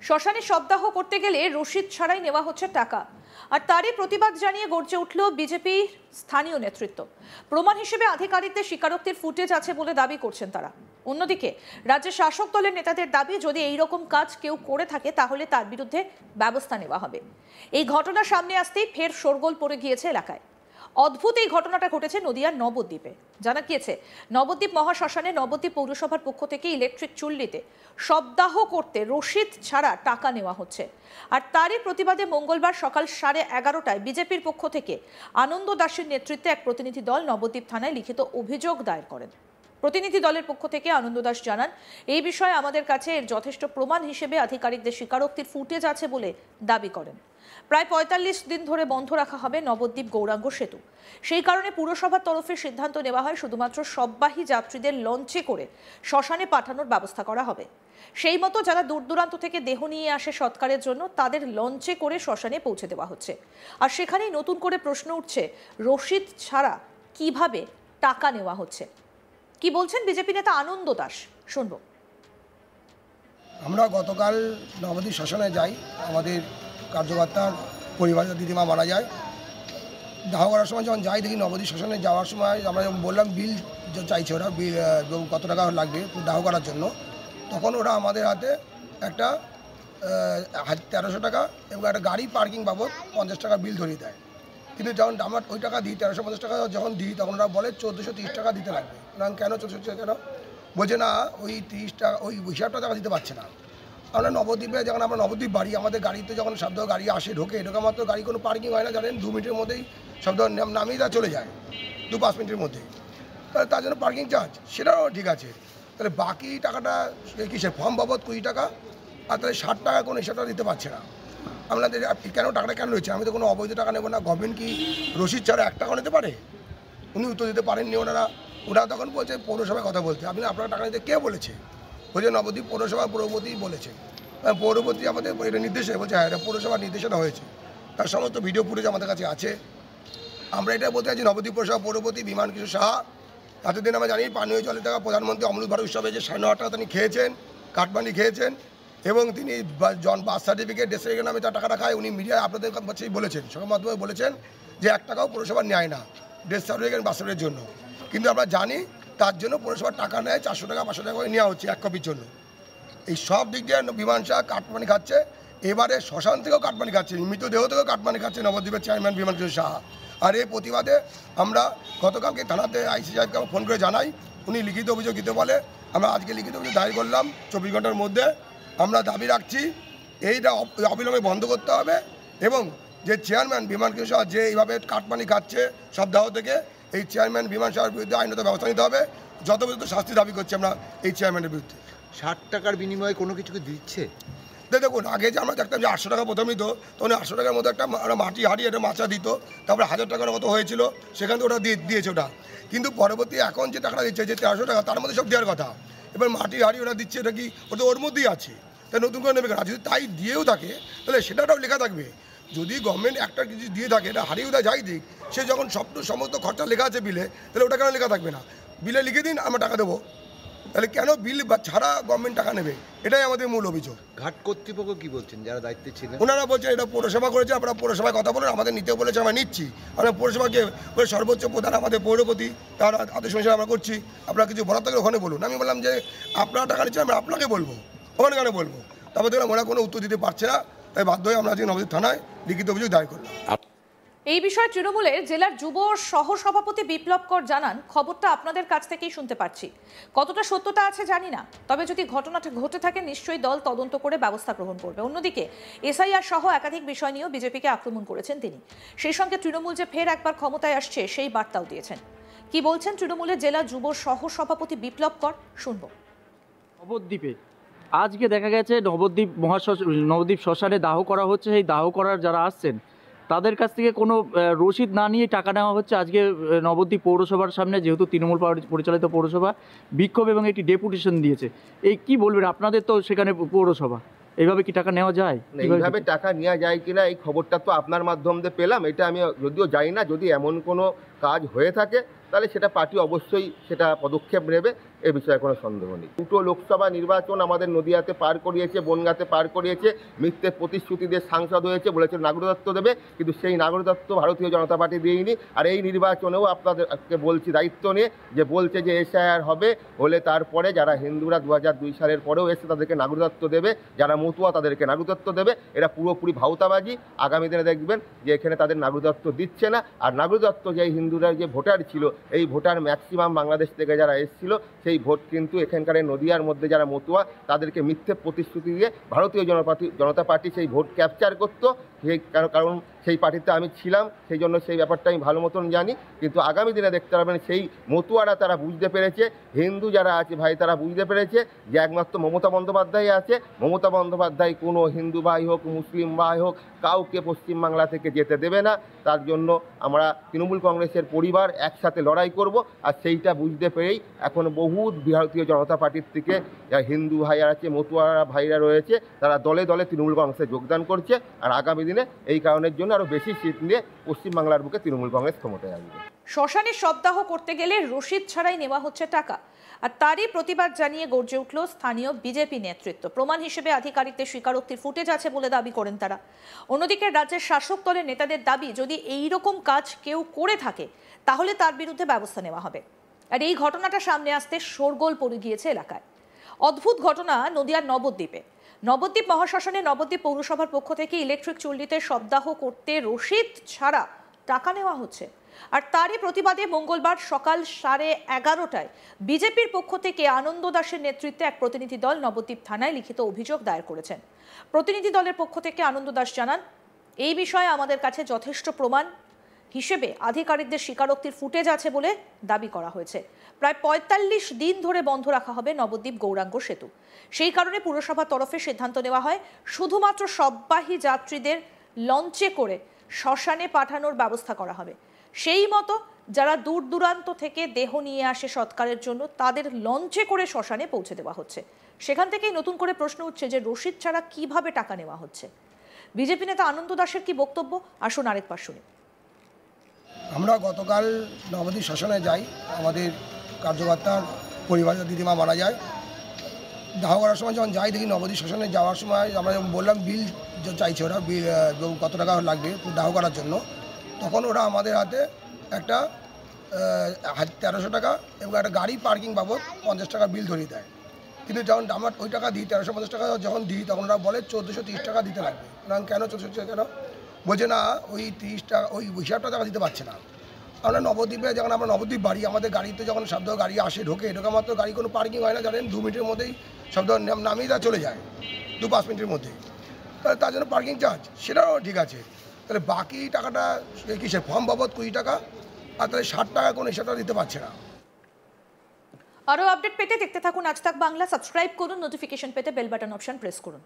শ্মশানে শবদাহ করতে গেলে রসিদ ছাড়াই নেওয়া হচ্ছে টাকা, আর তারই প্রতিবাদ জানিয়ে গর্জে উঠল বিজেপি স্থানীয় নেতৃত্ব। প্রমাণ হিসেবে আধিকারিকদের স্বীকারোক্তির ফুটেজ আছে বলে দাবি করছেন তারা। অন্যদিকে রাজ্যের শাসক দলের নেতাদের দাবি, যদি এই রকম কাজ কেউ করে থাকে তাহলে তার বিরুদ্ধে ব্যবস্থা নেওয়া হবে। এই ঘটনা সামনে আসতেই ফের শোরগোল পড়ে গিয়েছে এলাকায়। অদ্ভুত এই ঘটনাটা ঘটেছে নদিয়ার নবদ্বীপে। জানা গিয়েছে, নবদ্বীপ মহাশ্মশানে নবদ্বীপ পৌরসভার পক্ষ থেকে ইলেকট্রিক চুল্লিতে শবদাহ করতে রসিদ ছাড়া টাকা নেওয়া হচ্ছে। আর তারই প্রতিবাদে মঙ্গলবার সকাল 11:30টায় বিজেপির পক্ষ থেকে আনন্দ দাসের নেতৃত্বে এক প্রতিনিধি দল নবদ্বীপ থানায় লিখিত অভিযোগ দায়ের করেন। প্রতিনিধি দলের পক্ষ থেকে আনন্দ দাস জানান, এই বিষয়ে আমাদের কাছে এর যথেষ্ট প্রমাণ হিসেবে আধিকারিকদের স্বীকারোক্তির ফুটেজ আছে বলে দাবি করেন। প্রায় ৪৫ দিন ধরে বন্ধ রাখা হবে নবদ্বীপ গৌরাঙ্গ সেতু। সেই কারণে পুরসভার তরফে সিদ্ধান্ত নেওয়া হয় শুধুমাত্র শববাহী যাত্রীদের লঞ্চে করে শ্মশানে পাঠানোর ব্যবস্থা করা হবে। সেই মতো যারা দূর দূরান্ত থেকে দেহ নিয়ে আসে সৎকারের জন্য, তাদের লঞ্চে করে শ্মশানে পৌঁছে দেওয়া হচ্ছে। আর সেখানেই নতুন করে প্রশ্ন উঠছে, রসিদ ছাড়া কিভাবে টাকা নেওয়া হচ্ছে। কি বলছেন বিজেপি নেতা আনন্দ দাস, শুনবো। আমরা গতকাল নবদ্বীপ শ্মশানে যাই। আমাদের কার্যকর্তার পরিবারের দিদিমা মারা যায়। দাহ করার সময় যখন যাই, দেখি নবদ্বীপ শ্মশানে যাওয়ার সময় আমরা যখন বললাম বিল চাইছে, ওরা বিল কত টাকা লাগবে দাহ করার জন্য, তখন ওরা আমাদের হাতে একটা ১৩০০ টাকা এবং একটা গাড়ি পার্কিং বাবদ ৫০ টাকা বিল ধরিয়ে দেয়। কিন্তু যখন আমরা ওই টাকা দিই, ১৩৫০ টাকা যখন দিই, তখন ওরা বলে ১৪৩০ টাকা দিতে লাগবে। কেন ১৪০০ কেন বলছে না, ওই ৩০ টাকা ওই হিসাবটা টাকা দিতে পারছে না। আমরা নবদ্বীপে যখন আমরা নবদ্বীপ বাড়ি, আমাদের গাড়িতে যখন শব্দ গাড়ি আসে ঢোকে মাত্র গাড়ি কোনো পার্কিং হয় না, জানেন 2 মিনিটের মধ্যেই শব্দ নামিয়ে দেওয়া চলে যায়, 2-5 মিনিটের মধ্যে। তাহলে তার জন্য পার্কিং চার্জ সেটাও ঠিক আছে। তাহলে বাকি টাকাটা কিসের ফর্ম বাবদ 20 টাকা, আর তাহলে 60 টাকা কোনো হিসাবটা দিতে পারছে না। আপনাদের কেন টাকাটা কেন রয়েছে? আমি তো কোনো অবৈধ টাকা নেবো না। গভর্নমেন্ট কি রসিদ ছাড়া 1 টাকা নিতে পারে? উনি উত্তর দিতে পারেননি। ওরা তখন বলছে পৌরসভায় কথা বলতে। আপনি আপনার টাকা নিতে কে বলেছে? বলছে নবদ্বীপ পৌরসভা পৌরপতি বলেছে। পৌরপতি আমাদের এটা নির্দেশে বলছে, হ্যাঁ এটা পৌরসভার নির্দেশনা হয়েছে। তার সমস্ত ভিডিও ফুটেজ আমাদের কাছে আছে। আমরা এটা বলতে চাইছি, নবদ্বীপ পৌরসভা পৌরপতি বিমান কিশোর সাহা, এতদিন আমরা জানি পানীয় জলে থাকা প্রধানমন্ত্রী অমৃত ভারত উৎসবে যে 9.5 টাকা তিনি খেয়েছেন, কাটমানি খেয়েছেন, এবং তিনি বার্থ সার্টিফিকেট ডেথ সার্টিফিকেট নামে তার টাকাটা খায়। উনি মিডিয়ায় আপনাদের কাছেই বলেছেন, সংবাদ মাধ্যমে বলেছেন যে 1 টাকাও পৌরসভা নেয় না ডেথ সার্টিফিকেট বার্থ সার্টিফিকেটের জন্য। কিন্তু আমরা জানি তার জন্য পৌরসভার টাকা নেয় 400 টাকা 500 টাকা করে নেওয়া হচ্ছে 1 কপির জন্য। এই সব দিক দিয়ে বিমান সাহা কাটমানি খাচ্ছে। এবারে শ্মশান থেকেও কাটমানি খাচ্ছে, মৃতদেহ থেকেও কাটমানি খাচ্ছে নবদ্বীপের চেয়ারম্যান বিমান কিশোর সাহা। আর এই প্রতিবাদে আমরা গতকালকে থানাতে আইসি সাহেবকে ফোন করে জানাই, উনি লিখিত অভিযোগ দিতে বলে। আমরা আজকে লিখিত অভিযোগ দায়ের করলাম 24 ঘন্টার মধ্যে। আমরা দাবি রাখছি এইটা অবিলম্বে বন্ধ করতে হবে, এবং যে চেয়ারম্যান বিমান কিশোর সাহা যে এইভাবে কাটমানি খাচ্ছে সপ্তাহ থেকে, এই চেয়ারম্যান বিমান সাহার বিরুদ্ধে আইনত ব্যবস্থা নিতে হবে। যথোপযুক্ত শাস্তি দাবি করছি আমরা এই চেয়ারম্যানের বিরুদ্ধে। 60 টাকার বিনিময়ে কোনো কিছু দিচ্ছে? দেখুন, আগে যে আমরা দেখতাম যে 800 টাকা প্রথম দিত, তখন 800 টাকার মধ্যে একটা মাটি হাঁড়ি একটা মাচা দিত, তারপরে 1000 টাকার মতো হয়েছিল, সেখান থেকে ওটা দিয়েছে ওটা। কিন্তু পরবর্তী এখন যে টাকাটা দিচ্ছে যে 1300 টাকা, তার মধ্যে সব দেওয়ার কথা। এবার মাটি হাঁড়ি ওরা দিচ্ছে, এটা কি ওটা ওর মধ্যেই আছে? তাই নতুন করে নেবে কেন? যদি তাই দিয়েও থাকে তাহলে সেটাটাও লেখা থাকবে। যদি গভর্নমেন্ট একটা কিছু দিয়ে থাকে, এটা হারিয়ে দেয় যাই দিক, সে যখন সমস্ত খরচা লেখা আছে বিলে, তাহলে ওটা কেন লেখা থাকবে না? বিলে লিখে দিন, আমরা টাকা দেবো। তাহলে কেন বিল ছাড়া গভর্নমেন্ট টাকা নেবে? এটাই আমাদের মূল অভিযোগ। ঘাট কর্তৃপক্ষ কি বলছেন, যারা দায়িত্বে ছিলেন? ওনারা বলছেন এটা পৌরসভা করেছে, আপনারা পৌরসভায় কথা বলেন, আমাদের নিতে বলেছে, আমরা নিচ্ছি। আমরা পৌরসভাকে সর্বোচ্চ প্রধান আমাদের পৌরপতি, তার আদেশ অনুসারে আমরা করছি। আপনারা কিছু বলার থাকলে ওখানে বলুন। আমি বললাম যে আপনারা টাকা নিচ্ছেন, আমরা আপনাকে বলবো, ওখানে কেন বলবো? তারপর দেখলাম ওরা কোনো উত্তর দিতে পারছে না, তাই বাধ্য হয়ে আমরা আজকে নবদ্বীপ থানায় লিখিত অভিযোগ দায়ের করলাম। এই বিষয়ে তৃণমূলের জেলার যুব সহসভাপতি বিপ্লব কর জানান, খবরটা আপনাদের কাছ থেকেই শুনতে পাচ্ছি। কতটা সত্যতা আছে জানি না, তবে যদি ঘটনাটা ঘটে থাকে নিশ্চয়ই দল তদন্ত করে ব্যবস্থা গ্রহণ করবে। অন্যদিকে এসআইআর সহ একাধিক বিষয় নিয়েও বিজেপিকে আক্রমণ করেছেন তিনি। সেই সঙ্গে তৃণমূল যে ফের একবার ক্ষমতায় আসছে সেই বার্তাও দিয়েছেন। কি বলছেন তৃণমূলের জেলা যুব সহসভাপতি বিপ্লব কর, শুনবো। নবদ্বীপে আজকে দেখা গেছে নবদ্বীপ শ্মশানে দাহ করা হচ্ছে। সেই দাহ করার যারা আসছেন তাদের কাছ থেকে কোনো রসিদ না নিয়ে টাকা নেওয়া হচ্ছে। আজকে নবদ্বীপ পৌরসভার সামনে, যেহেতু তৃণমূল পরিচালিত পৌরসভা, বিক্ষোভ এবং একটি ডেপুটেশন দিয়েছে। এই কি বলবেন, আপনাদের তো সেখানে পৌরসভা, এইভাবে কি টাকা নেওয়া যায়? এইভাবে টাকা নেওয়া যায় কিনা এই খবরটা তো আপনার মাধ্যম দিয়ে পেলাম। এটা আমি যদিও জানি না, যদি এমন কোনো কাজ হয়ে থাকে তাহলে সেটা পার্টি অবশ্যই সেটা পদক্ষেপ নেবে। এ বিষয়ে কোনো সন্দেহ নেই। দুটো লোকসভা নির্বাচন আমাদের নদিয়াতে পার করিয়েছে, বনগাঁতে পার করিয়েছে, মিথ্যে প্রতিশ্রুতি দিয়ে সাংসদ হয়েছে, বলেছে নাগরিকত্ব দেবে, কিন্তু সেই নাগরিকত্ব ভারতীয় জনতা পার্টি দেয়নি। আর এই নির্বাচনেও আপনাদেরকে বলছি দায়িত্ব নিয়ে, যে বলছে যে এসআইআর হবে, হলে তারপরে যারা হিন্দুরা 2002 সালের পরেও এসে তাদেরকে নাগরিকত্ব দেবে, যারা মতুয়া তাদেরকে নাগরিকত্ব দেবে। এরা পুরোপুরি ভাওতাবাজি। আগামী দিনে দেখবেন যে এখানে তাদের নাগরিকত্ব দিচ্ছে না। আর নাগরিকত্ব যে হিন্দুরা যে ভোটার ছিল, এই ভোটার ম্যাক্সিমাম বাংলাদেশ থেকে যারা এসেছিল, সেই ভোট কিন্তু এখানকার নদিয়ার মধ্যে যারা মতুয়া তাদেরকে মিথ্যে প্রতিশ্রুতি দিয়ে ভারতীয় জনতা পার্টি সেই ভোট ক্যাপচার করতো। সেই কারণ সেই পার্টিতে আমি ছিলাম, সেই জন্য সেই ব্যাপারটা আমি ভালো মতন জানি। কিন্তু আগামী দিনে দেখতে পারবেন সেই মতুয়ারা তারা বুঝতে পেরেছে, হিন্দু যারা আছে ভাই তারা বুঝতে পেরেছে যে একমাত্র মমতা বন্দ্যোপাধ্যায় আছে। মমতা বন্দ্যোপাধ্যায় কোনো হিন্দু ভাই হোক, মুসলিম ভাই হোক, কাউকে পশ্চিমবাংলা থেকে যেতে দেবে না। তার জন্য আমরা তৃণমূল কংগ্রেসের পরিবার একসাথে লড়াই করব। আর সেইটা বুঝতে পেরেই এখন বহুত ভারতীয় জনতা পার্টির থেকে যারা হিন্দু ভাইরা আছে, মতুয়ারা ভাইরা রয়েছে, তারা দলে দলে তৃণমূল কংগ্রেসে যোগদান করছে। আর আগামী দিনে এই কারণের জন্য আরও বেশি সিট নিয়ে পশ্চিমবাংলার বুকে তৃণমূল কংগ্রেস ক্ষমতায় আসবে। শ্মশানে শবদাহ করতে গেলে রসিদ ছাড়াই নেওয়া হচ্ছে টাকা, আর তারই প্রতিবাদ জানিয়ে গর্জে উঠল স্থানীয় বিজেপি নেতৃত্ব। প্রমাণ হিসেবে আধিকারিকদের স্বীকারোক্তির ফুটেজ আছে বলে দাবি করেন তারা। অন্যদিকে রাজ্যের শাসক দলের নেতাদের দাবি, যদি এই রকম কাজ কেউ করে থাকে তাহলে তার বিরুদ্ধে ব্যবস্থা নেওয়া হবে। আর এই ঘটনাটা সামনে আসতে শোরগোল পড়ে গিয়েছে এলাকায়। অদ্ভুত ঘটনা নদিয়ার নবদ্বীপে। নবদ্বীপ মহাশ্মশানে নবদ্বীপ পৌরসভার পক্ষ থেকে ইলেকট্রিক চুল্লিতে শবদাহ করতে রসিদ ছাড়া টাকা নেওয়া হচ্ছে। আর তারই প্রতিবাদে মঙ্গলবার সকাল 11:30টায় বিজেপির পক্ষ থেকে আনন্দ দাসের নেতৃত্বে এক প্রতিনিধি দল নবদ্বীপ থানায় লিখিত অভিযোগ দায়ের করেছেন। প্রতিনিধি দলের পক্ষ থেকে আনন্দ দাস জানান, এই বিষয়ে আমাদের কাছে যথেষ্ট প্রমাণ হিসেবে আধিকারিকদের স্বীকারোক্তির ফুটেজ আছে বলে দাবি করা হয়েছে। প্রায় 45 দিন ধরে বন্ধ রাখা হবে নবদ্বীপ গৌরাঙ্গ সেতু। সেই কারণে পুরসভার তরফে সিদ্ধান্ত নেওয়া হয় শুধুমাত্র শববাহী যাত্রীদের লঞ্চে করে শ্মশানে পাঠানোর ব্যবস্থা করা হবে। সেই মতো যারা দূর দূরান্ত থেকে দেহ নিয়ে আসে সৎকারের জন্য, তাদের লঞ্চে করে শ্মশানে পৌঁছে দেওয়া হচ্ছে। সেখান থেকেই নতুন করে প্রশ্ন উঠছে যে রসিদ ছাড়া কিভাবে টাকা নেওয়া হচ্ছে। বিজেপি নেতা আনন্দ দাসের কি বক্তব্য, আসুন আরেকবার শুনি। আমরা গতকাল নবদ্বীপ শ্মশানে যাই, আমাদের কার্যকর্তার পরিবারের দিদিমা মারা যায়। দাহ করার সময় যখন যাই দেখি নবদ্বীপ শ্মশানে যাওয়ার সময় আমরা যখন বললাম বিল চাইছে, ওরা বিল কত টাকা লাগবে দাহ করার জন্য, তখন ওরা আমাদের হাতে একটা 1300 টাকা এবং একটা গাড়ি পার্কিং বাবদ 50 টাকা বিল ধরিয়ে দেয়। কিন্তু যখন আমরা ওই টাকা দিই, 1350 টাকা যখন দিই, তখন ওরা বলে 1430 টাকা দিতে লাগবে। কেন 1430 কেন বলছে না, ওই 30 টাকা ওই হিসাবটা টাকা দিতে পারছে না। আমরা নবদ্বীপে যখন আমরা নবদ্বীপ বাড়ি, আমাদের গাড়িতে যখন শব্দ গাড়ি আসে ঢোকে মাত্র গাড়ি কোনো পার্কিং হয় না, জানেন 2 মিনিটের মধ্যেই শব্দ নামিয়ে তারা চলে যায়, 2-5 মিনিটের মধ্যে। তাহলে তার জন্য পার্কিং চার্জ সেটাও ঠিক আছে, তাহলে বাকি টাকাটা কিসের ফর্ম বাবদ 20 টাকা, আর তাহলে 60 টাকা কোনো হিসাবটা দিতে পারছে না। আরও আপডেট পেতে দেখতে থাকুন আজ তাক বাংলা। সাবস্ক্রাইব করুন, নোটিফিকেশন পেতে বেল বাটন অপশন প্রেস করুন।